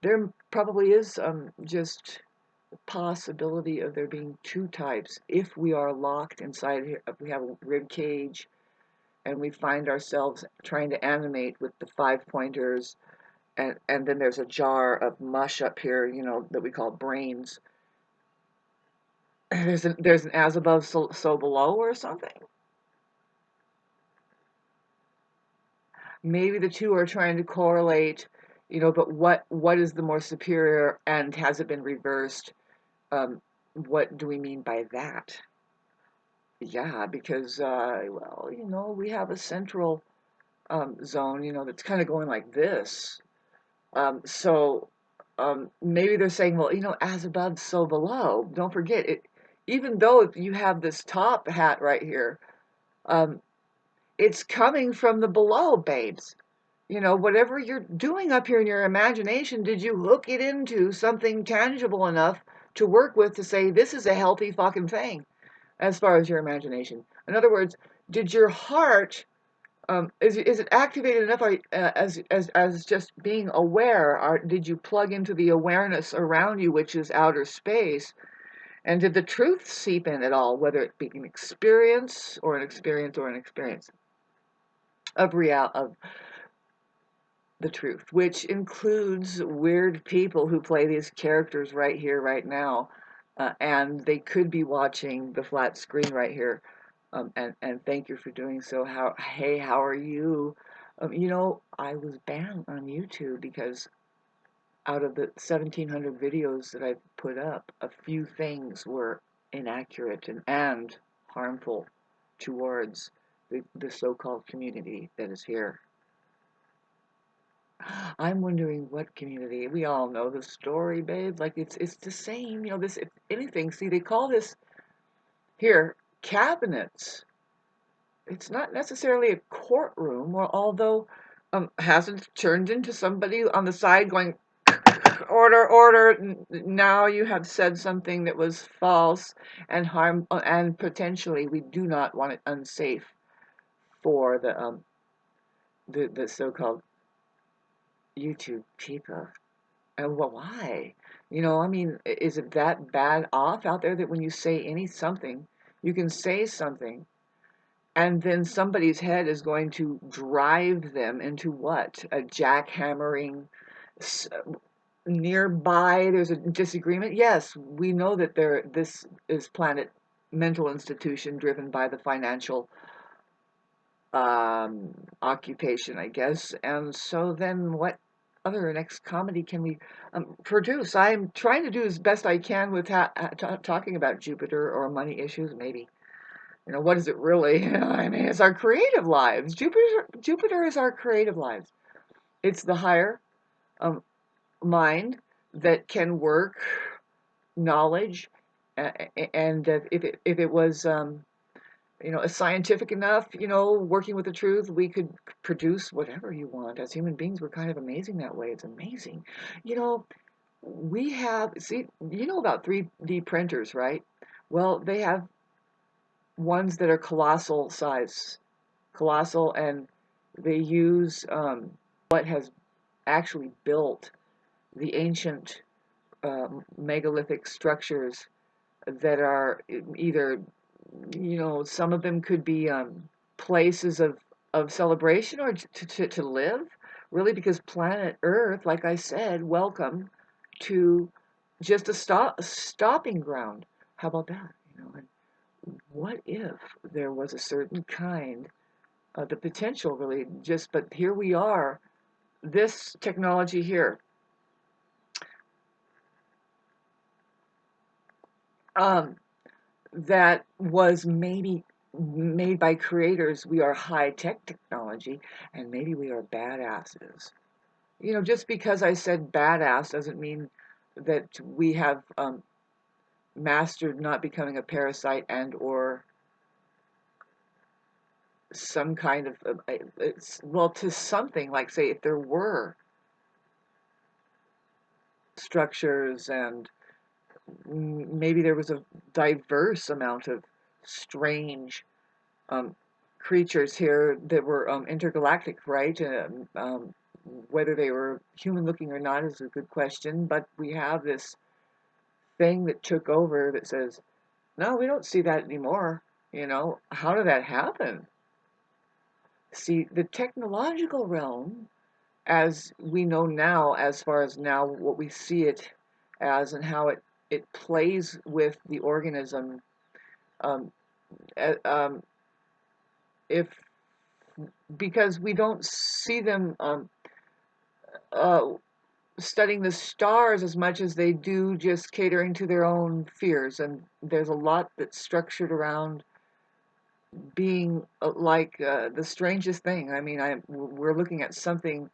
there probably is just possibility of there being two types if we are locked inside here, if we have a rib cage and we find ourselves trying to animate with the 5 pointers, and then there's a jar of mush up here, you know, that we call brains. There's an as above, so below or something. Maybe the two are trying to correlate, you know, but what is the more superior, and has it been reversed? What do we mean by that? Yeah, because well, you know, we have a central zone, you know, that's kind of going like this. So maybe they're saying, well, you know, as above, so below. Don't forget it. Even though you have this top hat right here, um, it's coming from the below, babes. You know, whatever you're doing up here in your imagination, did you hook it into something tangible enough to work with to say this is a healthy fucking thing as far as your imagination? In other words, did your heart is it activated enough as just being aware? Or did you plug into the awareness around you, which is outer space? And did the truth seep in at all, whether it be an experience or an experience or an experience of of the truth, which includes weird people who play these characters right here, right now, and they could be watching the flat screen right here. And thank you for doing so. Hey, how are you? You know, I was banned on YouTube because out of the 1,700 videos that I've put up, a few things were inaccurate and harmful towards the so-called community that is here. I'm wondering what community. We all know the story, babe. Like it's the same, you know, this if anything, see they call this here cabinets. It's not necessarily a courtroom, or although hasn't turned into somebody on the side going order, order. Now you have said something that was false and harm, and potentially we do not want it unsafe for the so-called YouTube people. And well, why? You know, I mean, is it that bad off out there that when you say something, you can say something, and then somebody's head is going to drive them into what? A jackhammering nearby. There's a disagreement. Yes, we know that this is planet mental institution driven by the financial occupation, I guess. And so then what other next comedy can we produce? I'm trying to do as best I can with talking about Jupiter or money issues, maybe. You know, what is it really? I mean, it's our creative lives. Jupiter is our creative lives. It's the higher um, mind that can work knowledge, and if it was you know, scientific enough, you know, working with the truth, we could produce whatever you want. As human beings, we're kind of amazing that way. It's amazing. You know, we have, see, you know about 3D printers, right? Well, they have ones that are colossal size, colossal, and they use what has actually built the ancient megalithic structures that are either, you know, some of them could be places of celebration or to live, really, because planet Earth, like I said, welcome to just a stopping ground. How about that? You know, and what if there was a certain kind of the potential, really, just, but here we are, this technology here, um, that was maybe made by creators. We are high tech technology, and maybe we are badasses. You know, just because I said badass doesn't mean that we have mastered not becoming a parasite and or some kind of it's, well, to something like, say, if there were structures and maybe there was a diverse amount of strange um, creatures here that were intergalactic, right? whether they were human looking or not is a good question, but we have this thing that took over that says, no, we don't see that anymore. How did that happen? See, the technological realm, as we know now, as far as now what we see it as and how it plays with the organism, um, um, if because we don't see them uh, studying the stars as much as they do just catering to their own fears, and there's a lot that's structured around being like the strangest thing. I mean, we're looking at something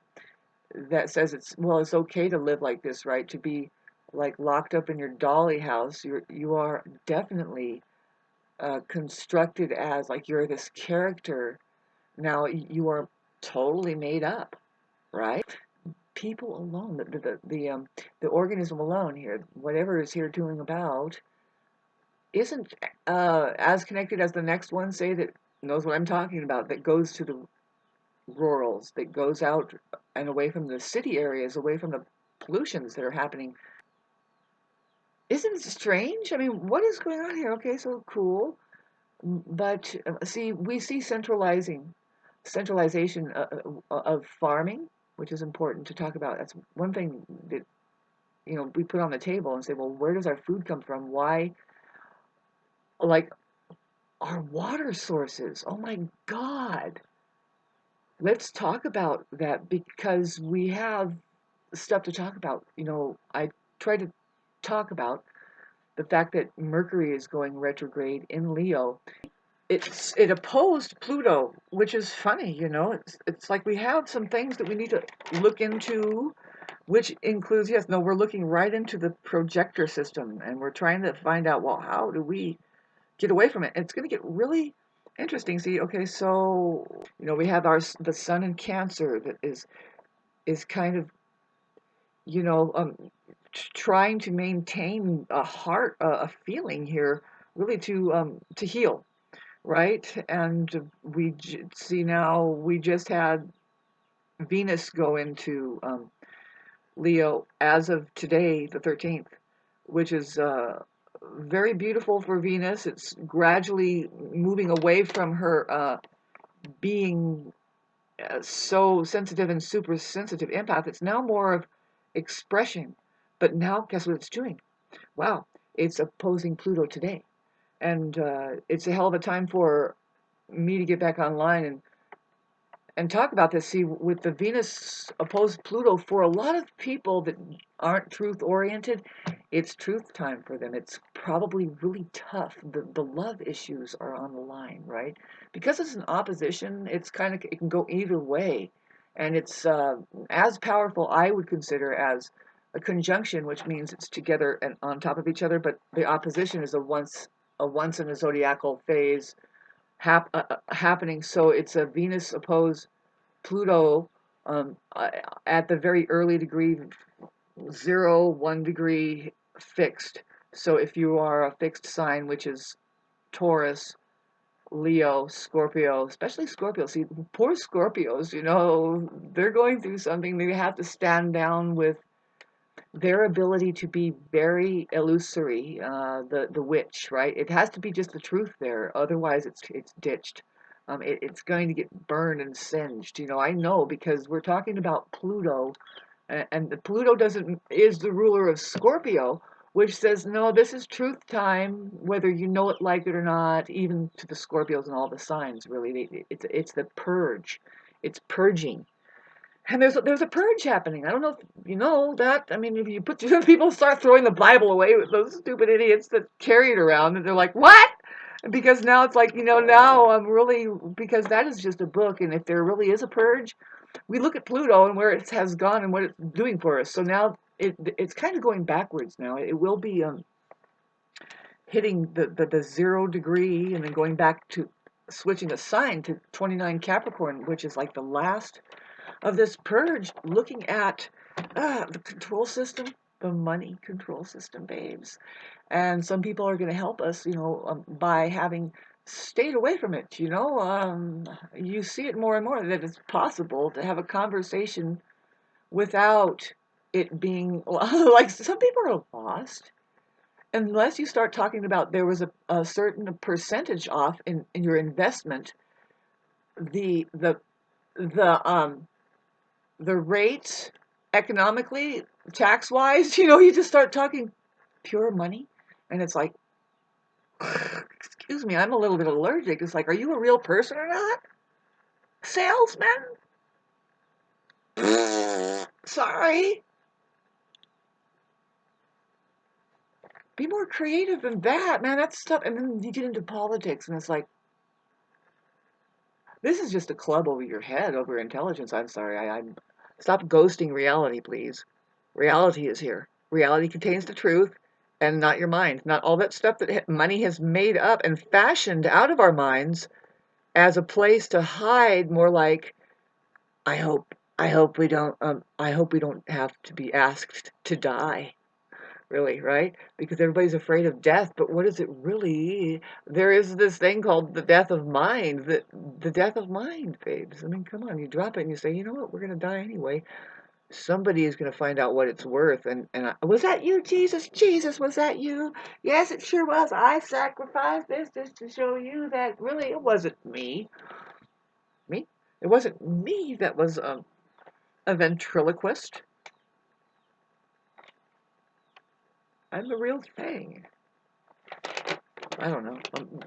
that says it's okay to live like this, right? To be like locked up in your dolly house. You are definitely constructed as like you're this character. Now you are totally made up, right? People alone, the organism alone here, whatever is here doing about, isn't as connected as the next one, say, that knows what I'm talking about, that goes to the rurals, that goes out and away from the city areas, away from the pollutions that are happening. Isn't it strange? I mean, what is going on here? Okay, so cool. But see, we see centralization of farming, which is important to talk about. That's one thing that we put on the table and say, well, where does our food come from? Why, like our water sources? Oh my God. Let's talk about that because we have stuff to talk about. I try to talk about the fact that Mercury is going retrograde in Leo. It opposed Pluto, which is funny. It's like we have some things that we need to look into, which includes, yes, no, we're looking right into the projector system, and we're trying to find out, well, how do we get away from it? It's going to get really interesting. See, okay, so we have the Sun in Cancer that is kind of trying to maintain a heart, a feeling here, really to heal, right? And see now we just had Venus go into Leo as of today, the 13th, which is very beautiful for Venus. It's gradually moving away from her being so sensitive and super sensitive empath. It's now more of expression. But now, guess what it's doing? Wow, it's opposing Pluto today. And it's a hell of a time for me to get back online and talk about this. See, with the Venus opposed Pluto, for a lot of people that aren't truth oriented, it's truth time for them. It's probably really tough. The love issues are on the line, right? Because it's an opposition, it can go either way. And it's as powerful, I would consider, as a conjunction, which means it's together and on top of each other, but the opposition is a once in a zodiacal phase happening. So it's a Venus opposed Pluto at the very early degree, 0, 1 degree fixed. So if you are a fixed sign, which is Taurus, Leo, Scorpio, especially Scorpio. See, poor Scorpios, they're going through something. They have to stand down with their ability to be very illusory, the witch, right? It has to be just the truth there, otherwise it's ditched. It's going to get burned and singed. I know because we're talking about Pluto, and the Pluto doesn't is the ruler of Scorpio, which says no, this is truth time, whether you know it, like it or not. Even to the Scorpios and all the signs, really, it's the purge, it's purging. And there's a purge happening. I don't know if you know that. I mean, if you people start throwing the Bible away with those stupid idiots that carry it around, and they're like, "What?" Because now it's like, now I'm really, because that is just a book, and if there really is a purge, we look at Pluto and where it has gone and what it's doing for us. So now it's kind of going backwards now. It will be hitting the 0 degree and then going back to switching a sign to 29 Capricorn, which is like the last of this purge, looking at the control system, the money control system, babes. And some people are going to help us, by having stayed away from it. You see it more and more that it's possible to have a conversation without it being like some people are lost unless you start talking about there was a certain percentage off in your investment, the the the the rates economically, tax wise, you just start talking pure money, and it's like, excuse me, I'm a little bit allergic. It's like, are you a real person or not, salesman? Sorry. Be more creative than that, man. That's stuff. And then you get into politics, and it's like, this is just a club over your head, over intelligence. I'm sorry. I'm stop ghosting reality, please. Reality is here. Reality contains the truth, and not your mind. Not all that stuff that money has made up and fashioned out of our minds as a place to hide. More like, I hope. I hope we don't have to be asked to die. Really, right? Because everybody's afraid of death, but what is it really? There is this thing called the death of mind, the death of mind, babes. I mean, come on, you drop it and you say, you know what, we're gonna die anyway. Somebody is gonna find out what it's worth. And was that you, Jesus? Jesus, was that you? Yes, it sure was. I sacrificed this just to show you that really it wasn't me. Me? It wasn't me that was a ventriloquist. I'm the real thing. I don't know.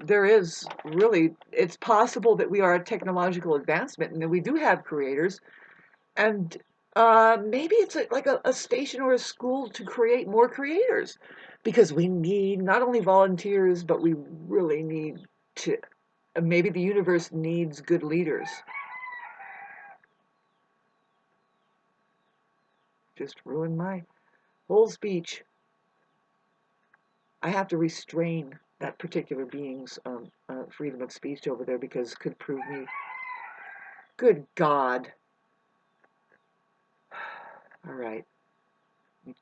There is really, it's possible that we are a technological advancement and that we do have creators. And maybe it's like a station or a school to create more creators because we need not only volunteers, but we really need to, maybe the universe needs good leaders. Just ruined my whole speech. I have to restrain that particular being's freedom of speech over there because it could prove me. Good God. All right.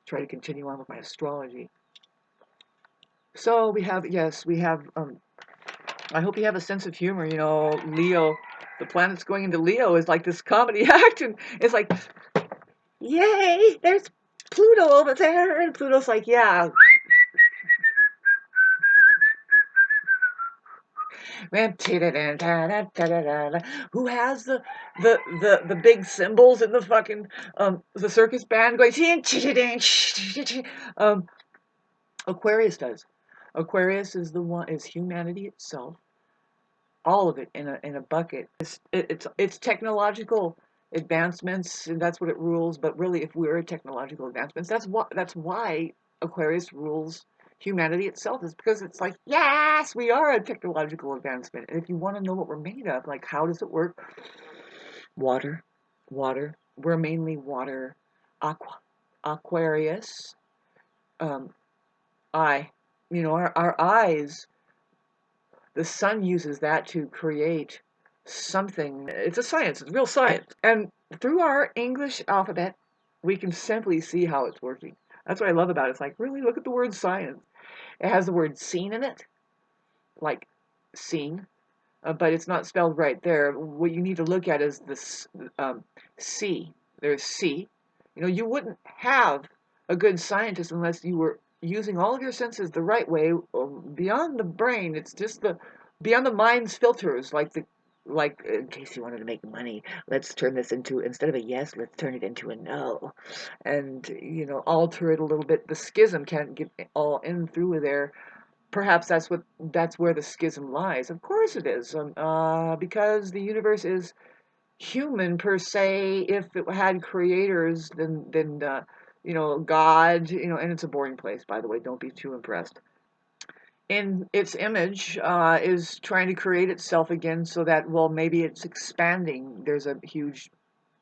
Try to continue on with my astrology. So we have, yes, we have, I hope you have a sense of humor. Leo, the planet's going into Leo is like this comedy act, and it's like, yay, there's Pluto over there, and Pluto's like, yeah, who has the big cymbals in the fucking the circus band going, Aquarius does. Aquarius is humanity itself, all of it in a bucket. It's technological advancements, and that's what it rules. But really, if we're technological advancements, that's why Aquarius rules humanity itself, is because it's like, yes, we are a technological advancement. And if you want to know what we're made of, like how does it work? Water, water. We're mainly water. Aquarius. Um, eye. Our eyes, the sun uses that to create something. It's a science, it's real science. And through our English alphabet, we can simply see how it's working. That's what I love about it. It's like, really, look at the word science. It has the word seen in it, like seen, but it's not spelled right there. What you need to look at is this C. There's C. You wouldn't have a good scientist unless you were using all of your senses the right way, beyond the brain. It's just the beyond the mind's filters, like in case you wanted to make money, let's turn this into, instead of a yes, let's turn it into a no, and alter it a little bit. The schism can't get all in through there. Perhaps that's where the schism lies. Of course it is, because the universe is human per se. If it had creators, then God, and it's a boring place, by the way. Don't be too impressed. In its image, is trying to create itself again, so that, well, maybe it's expanding. There's a huge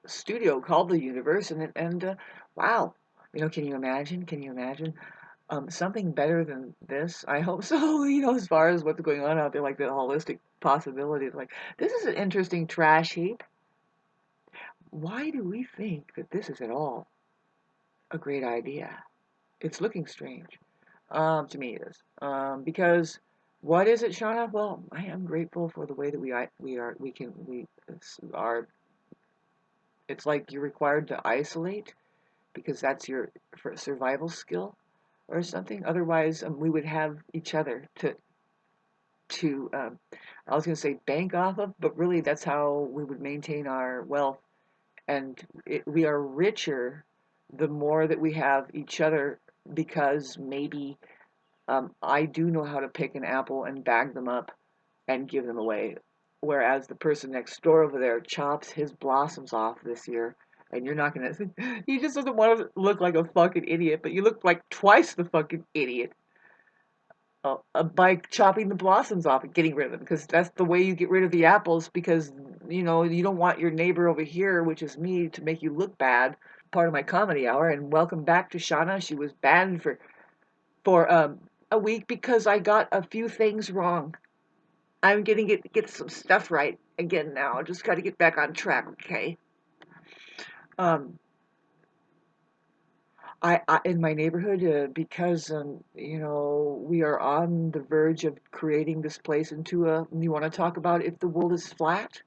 studio called the universe, and wow, can you imagine? Can you imagine? Something better than this? I hope so. As far as what's going on out there, like the holistic possibilities, like this is an interesting trash heap. Why do we think that this is at all a great idea? It's looking strange. To me, it is. Because what is it, Shauna? Well, I am grateful for the way that we are. We are. We can. We are It's like you're required to isolate because that's your survival skill or something. Otherwise, we would have each other to I was going to say bank off of, but really that's how we would maintain our wealth. And we are richer the more that we have each other because maybe I do know how to pick an apple and bag them up and give them away. Whereas the person next door over there chops his blossoms off this year. And you're not going to, he just doesn't want to look like a fucking idiot, but you look like twice the fucking idiot by chopping the blossoms off and getting rid of them, because that's the way you get rid of the apples, because you don't want your neighbor over here, which is me, to make you look bad. Part of my comedy hour, and welcome back to Shauna. She was banned for a week because I got a few things wrong. I'm getting get some stuff right again now. Just got to get back on track, okay? Um, I in my neighborhood, because we are on the verge of creating this place into a. You want to talk about if the world is flat?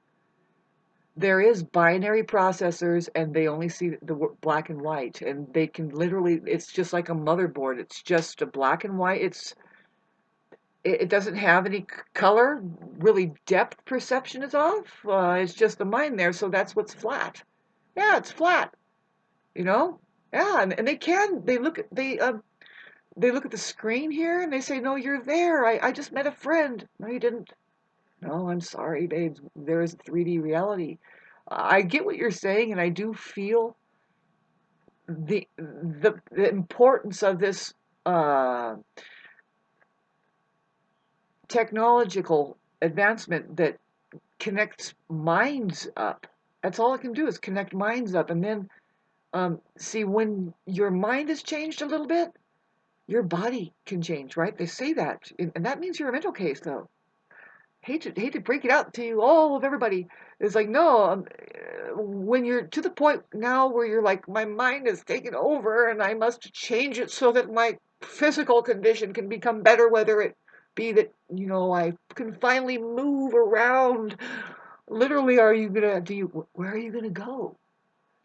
There is binary processors, and they only see the black and white, and they can literally. It's just like a motherboard. It's just a black and white. It doesn't have any color. Really, depth perception is off. It's just the mind there, so that's what's flat. Yeah, it's flat. You know. Yeah, and they look at the screen here and they say, "No, you're there. I just met a friend." No, you didn't. No, I'm sorry, babes. There is 3D reality. I get what you're saying, and I do feel the importance of this uh, technological advancement that connects minds up. That's all it can do is connect minds up, and then see when your mind has changed a little bit, your body can change, right? They say that, and that means you're a mental case, though. Hate to break it out to you, all of everybody. It's like, no, when you're to the point now where you're like, my mind is taken over and I must change it so that my physical condition can become better, whether it be that, I can finally move around. Literally, where are you gonna go?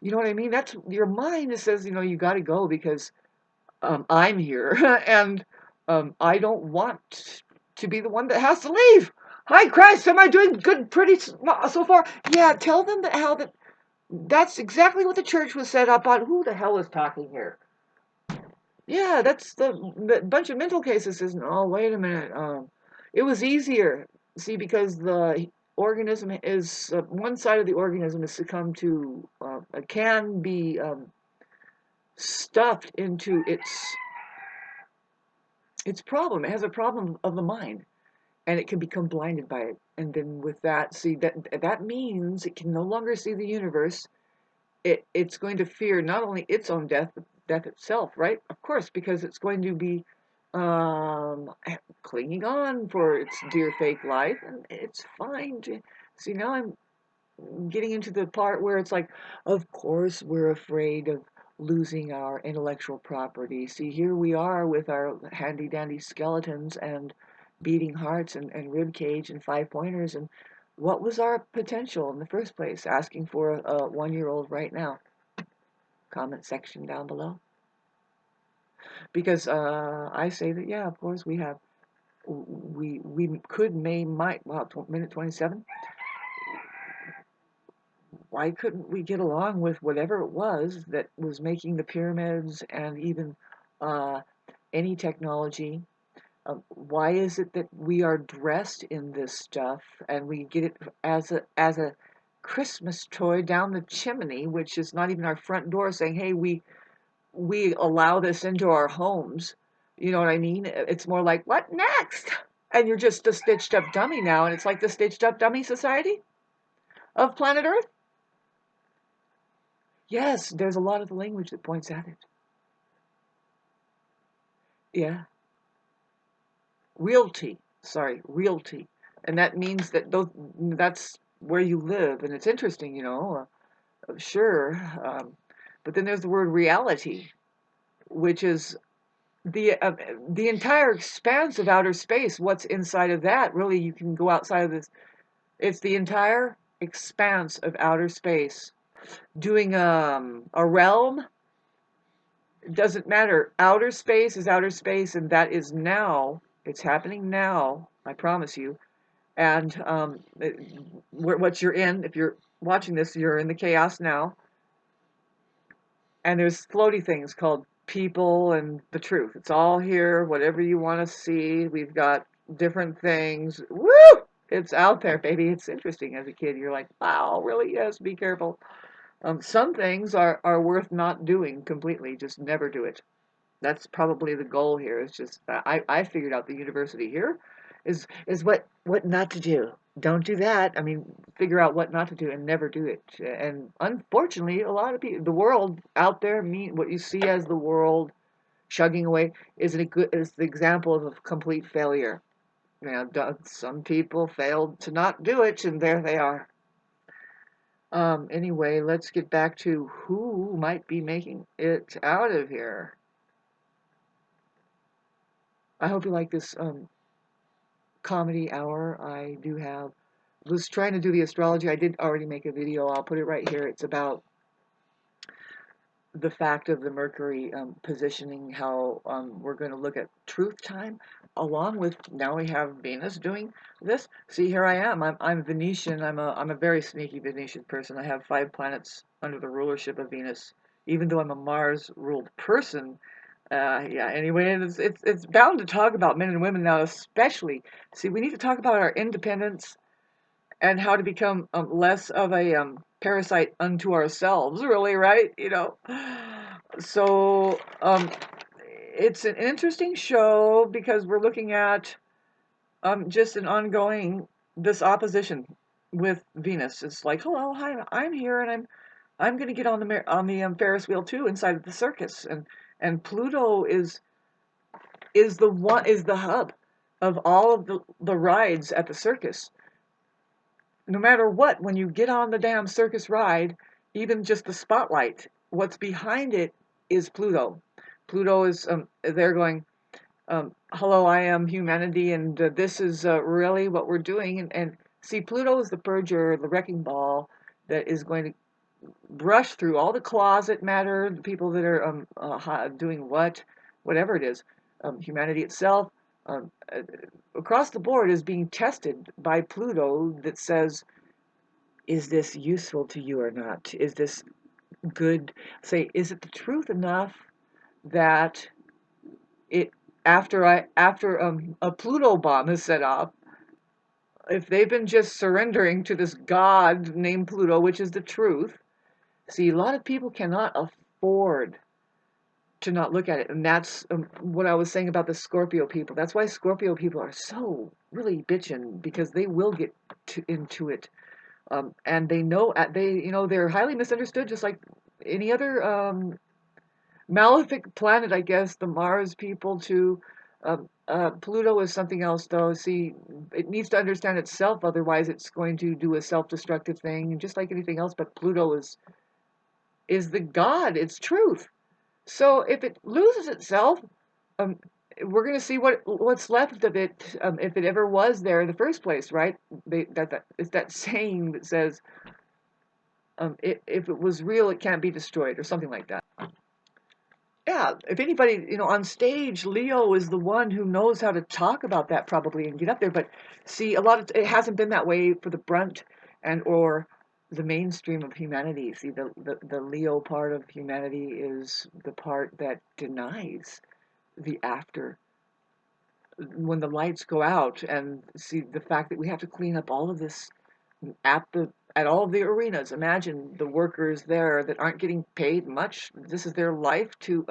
You know what I mean? That's your mind that says, you gotta go because I'm here, and I don't want to be the one that has to leave. Hi, Christ, am I doing good pretty so far? Yeah, tell them that's exactly what the church was set up on. Who the hell is talking here? Yeah, that's the bunch of mental cases says, no, wait a minute. It was easier. See, because the organism is, one side of the organism is succumbed to, can be stuffed into its problem. It has a problem of the mind, and it can become blinded by it. And then with that, see that means it can no longer see the universe. It's going to fear not only its own death, but death itself, right? Of course, because it's going to be um, clinging on for its dear fake life, and it's fine to see. Now I'm getting into the part where it's like, of course, we're afraid of losing our intellectual property. See, here we are with our handy dandy skeletons and beating hearts and rib cage and 5 pointers. And what was our potential in the first place? Asking for a 1-year-old right now. Comment section down below. Because I say that, yeah, of course, we could, might, wow, minute 27. Why couldn't we get along with whatever it was that was making the pyramids and even uh, any technology? Why is it that we are dressed in this stuff and we get it as a Christmas toy down the chimney, which is not even our front door, saying, "Hey, we allow this into our homes." You know what I mean? It's more like, "What next?" And you're just a stitched up dummy now, and it's like the stitched up dummy society of planet Earth. Yes, there's a lot of the language that points at it. Yeah, realty. Sorry, realty, and that means that's where you live, and it's interesting, sure. But then there's the word reality, which is the entire expanse of outer space. What's inside of that? Really, you can go outside of this. It's the entire expanse of outer space. doing a realm. It doesn't matter. Outer space is outer space, and that is now. It's happening now. I promise you. And what you're in, if you're watching this, you're in the chaos now. And there's floaty things called people and the truth. It's all here, whatever you want to see. We've got different things. Woo! It's out there, baby. It's interesting as a kid. You're like, wow, really? Yes, be careful. Some things are worth not doing completely. Just never do it. That's probably the goal here. It's just I figured out the university here is what not to do. Don't do that. I mean, figure out what not to do and never do it. And unfortunately, a lot of people, the world out there, what you see as the world chugging away, is the example of a complete failure. You know, some people failed to not do it, and there they are. Anyway, let's get back to who might be making it out of here. I hope you like this comedy hour I do have. Was trying to do the astrology. I did already make a video. I'll put it right here. It's about the fact of the Mercury positioning, how we're going to look at truth time, along with now we have Venus doing this. See, here I am. I'm Venetian. I'm a very sneaky Venetian person. I have 5 planets under the rulership of Venus, even though I'm a Mars-ruled person. Yeah. Anyway, it's bound to talk about men and women now, especially. See, we need to talk about our independence and how to become less of a parasite unto ourselves, really, right? You know. So it's an interesting show because we're looking at just an ongoing this opposition with Venus. It's like, hello, hi, I'm here, and I'm going to get on the Ferris wheel too inside of the circus, and Pluto is the hub of all of the rides at the circus. No matter what, when you get on the damn circus ride, even just the spotlight, what's behind it is Pluto. Pluto is they're going, hello, I am humanity, and this is really what we're doing. And see, Pluto is the purger, the wrecking ball that is going to brush through all the closet matter, the people that are doing whatever it is, humanity itself. Um, uh, Across the board is being tested by Pluto that says, is this useful to you or not? Is this good? Say, is it the truth enough that it after a Pluto bomb is set off, if they've been just surrendering to this god named Pluto, which is the truth, see, a lot of people cannot afford to not look at it, and that's what I was saying about the Scorpio people. That's why Scorpio people are so really bitching, because they will get into it. And they're highly misunderstood, just like any other malefic planet, I guess. The Mars people too. Pluto is something else, though. See, it needs to understand itself, otherwise it's going to do a self-destructive thing, just like anything else. But Pluto is the god. It's truth. So if it loses itself, um, we're going to see what's left of it, if it ever was there in the first place, right? It's that saying that says, if it was real, it can't be destroyed, or something like that. Yeah, if anybody, on stage, Leo is the one who knows how to talk about that probably and get up there. But see, it hasn't been that way for the brunt or the mainstream of humanity. See, the Leo part of humanity is the part that denies the after, when the lights go out, and see the fact that we have to clean up all of this at all of the arenas. Imagine the workers there that aren't getting paid much. This is their life to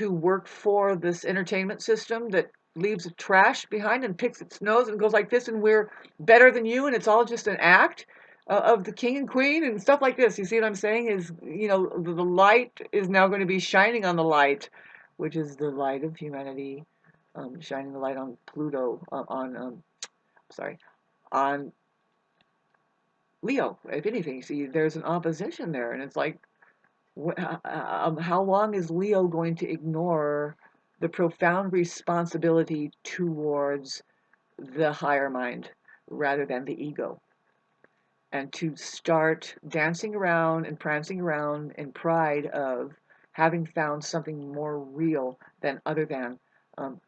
work for this entertainment system that leaves trash behind and picks its nose and goes like this, and we're better than you, and it's all just an act of the king and queen and stuff like this. You see what I'm saying? Is, the light is now going to be shining on the light, which is the light of humanity, shining the light on Pluto, sorry, on Leo. If anything, see, there's an opposition there, and it's like, how long is Leo going to ignore the profound responsibility towards the higher mind rather than the ego? and to start dancing around and prancing around in pride of having found something more real than other than um,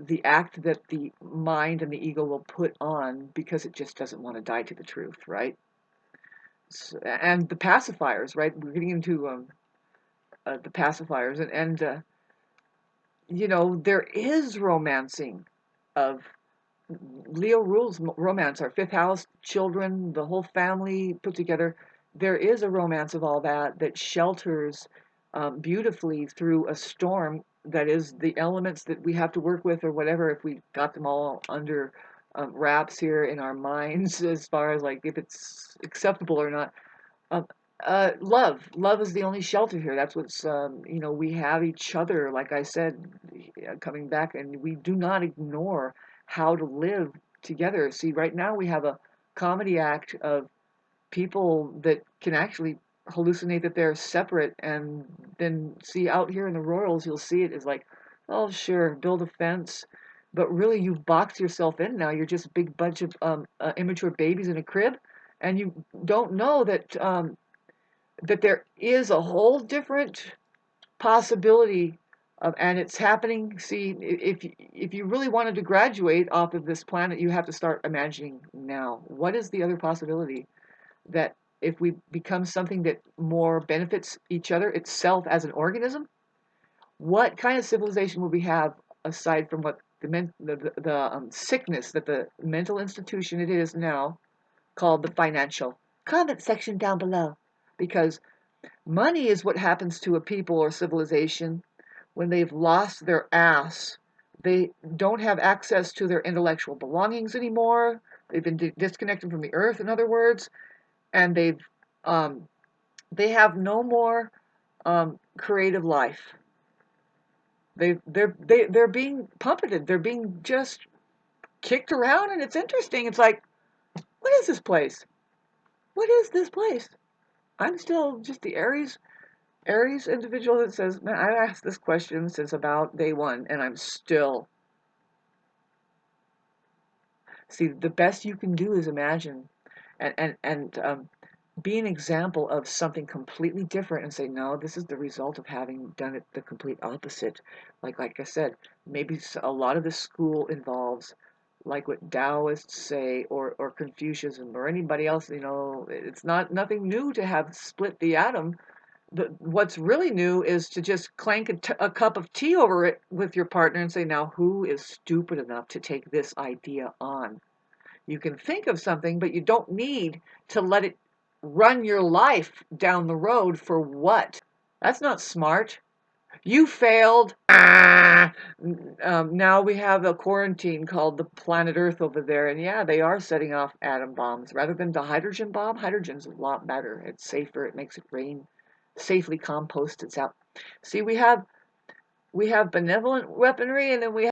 the act that the mind and the ego will put on because it just doesn't want to die to the truth, right? And the pacifiers, right? We're getting into the pacifiers, and there is romancing of Leo rules romance. Our fifth house, children, the whole family put together. There is a romance of all that shelters beautifully through a storm that is the elements that we have to work with, or whatever, if we got them all under wraps here in our minds, as far as like if it's acceptable or not. Um, love is the only shelter here. That's what's, we have each other, like I said, coming back, and we do not ignore how to live together. See, right now we have a comedy act of people that can actually hallucinate that they're separate, and then see out here in the Royals, you'll see it as like, oh, sure, build a fence. But really, you've boxed yourself in now. You're just a big bunch of immature babies in a crib, and you don't know that there is a whole different possibility of, and it's happening. See, if you really wanted to graduate off of this planet, you have to start imagining now. What is the other possibility that if we become something that more benefits each other, itself as an organism, what kind of civilization will we have aside from what the sickness that the mental institution it is now called the financial? Comment section down below, because money is what happens to a people or civilization when they've lost their ass. They don't have access to their intellectual belongings anymore. They've been disconnected from the earth, in other words, and um, they have no more creative life. They're being puppeted. They're being just kicked around, and it's interesting. It's like, what is this place? What is this place? I'm still just the Aries individual that says, man, I've asked this question since about day one, and I'm still. See, the best you can do is imagine, and be an example of something completely different, and say, no, this is the result of having done it the complete opposite. Like I said, maybe a lot of the school involves, like what Taoists say, or Confucianism, or anybody else. It's nothing new to have split the atom. What's really new is to just clank a cup of tea over it with your partner and say, now, who is stupid enough to take this idea on? You can think of something, but you don't need to let it run your life down the road. For what? That's not smart. You failed. Now we have a quarantine called the planet Earth over there, and yeah, they are setting off atom bombs rather than the hydrogen bomb. Hydrogen's a lot better. It's safer. It makes it rain safely, compost. It's out. See, we have benevolent weaponry, and then we